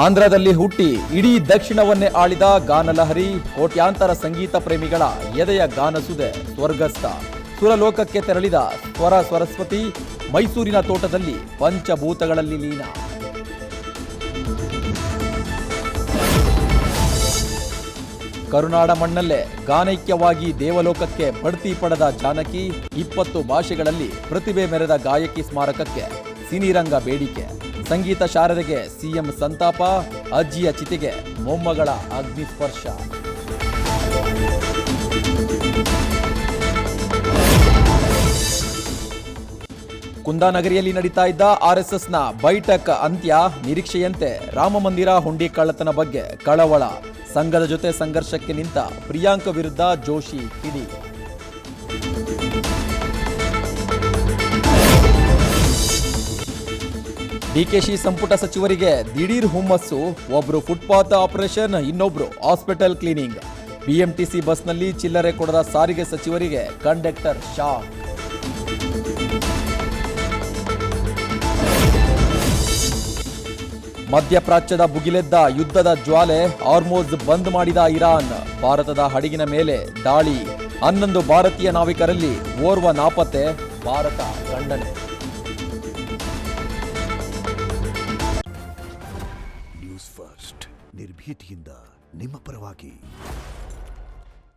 ಆಂಧ್ರದಲ್ಲಿ ಹುಟ್ಟಿ ಇಡೀ ದಕ್ಷಿಣವನ್ನೇ ಆಳಿದ ಗಾನಲಹರಿ, ಕೋಟ್ಯಾಂತರ ಸಂಗೀತ ಪ್ರೇಮಿಗಳ ಎದೆಯ ಗಾನಸುದೆ ಸ್ವರ್ಗಸ್ಥ. ಸುರಲೋಕಕ್ಕೆ ತೆರಳಿದ ಸ್ವರ ಸರಸ್ವತಿ, ಮೈಸೂರಿನ ತೋಟದಲ್ಲಿ ಪಂಚಭೂತಗಳಲ್ಲಿ ಲೀನ. ಕರುನಾಡ ಮಣ್ಣಲ್ಲೇ ಗಾನೈಕ್ಯವಾಗಿ ದೇವಲೋಕಕ್ಕೆ ಬಡ್ತಿ ಪಡೆದ ಜಾನಕಿ, 20 ಭಾಷೆಗಳಲ್ಲಿ ಪ್ರತಿಭೆ ಮೆರೆದ ಗಾಯಕಿ ಸ್ಮಾರಕಕ್ಕೆ ಸಿನಿರಂಗ ಬೇಡಿಕೆ. ಸಂಗೀತ ಶಾರದೆಗೆ ಸಿಎಂ ಸಂತಾಪ, ಅಜ್ಜಿಯ ಚಿತೆಗೆ ಮೊಮ್ಮಗಳ ಅಗ್ನಿಸ್ಪರ್ಶ. ಕುಂದಾನಗರಿಯಲ್ಲಿ ನಡೀತಾ ಇದ್ದ ಆರ್ಎಸ್ಎಸ್ನ ಬೈಠಕ್ ಅಂತ್ಯ ನಿರೀಕ್ಷೆಯಂತೆ ರಾಮಮಂದಿರ ಹುಂಡಿ ಕಳ್ಳತನ ಬಗ್ಗೆ ಕಳವಳ. ಸಂಘದ ಜೊತೆ ಸಂಘರ್ಷಕ್ಕೆ ನಿಂತ ಪ್ರಿಯಾಂಕ ವಿರುದ್ಧ ಜೋಶಿ ಕಿಡಿ. ಡಿಕೆಶಿ ಸಂಪುಟ ಸಚಿವರಿಗೆ ದಿಢೀರ್ ಹುಮ್ಮಸ್ಸು. ಒಬ್ರು ಫುಟ್ಪಾತ್ ಆಪರೇಷನ್, ಇನ್ನೊಬ್ರು ಹಾಸ್ಪಿಟಲ್ ಕ್ಲೀನಿಂಗ್. ಬಿಎಂಟಿಸಿ ಬಸ್ನಲ್ಲಿ ಚಿಲ್ಲರೆ ಕೊಡದ ಸಾರಿಗೆ ಸಚಿವರಿಗೆ ಕಂಡಕ್ಟರ್ ಶಾಕ್. ಮಧ್ಯಪ್ರಾಚ್ಯದ ಭುಗಿಲೆದ್ದ ಯುದ್ಧದ ಜ್ವಾಲೆ, ಹಾರ್ಮೋಜ್ ಬಂದ್ ಮಾಡಿದ ಇರಾನ್. ಭಾರತದ ಹಡಗಿನ ಮೇಲೆ ದಾಳಿ, 11 ಭಾರತೀಯ ನಾವಿಕರಲ್ಲಿ ಓರ್ವ ನಾಪತ್ತೆ, ಭಾರತ ಖಂಡನೆ. ನ್ಯೂಸ್ ಫಸ್ಟ್, ನಿರ್ಭೀತಿಯಿಂದ ನಿಮ್ಮ ಪರವಾಗಿ.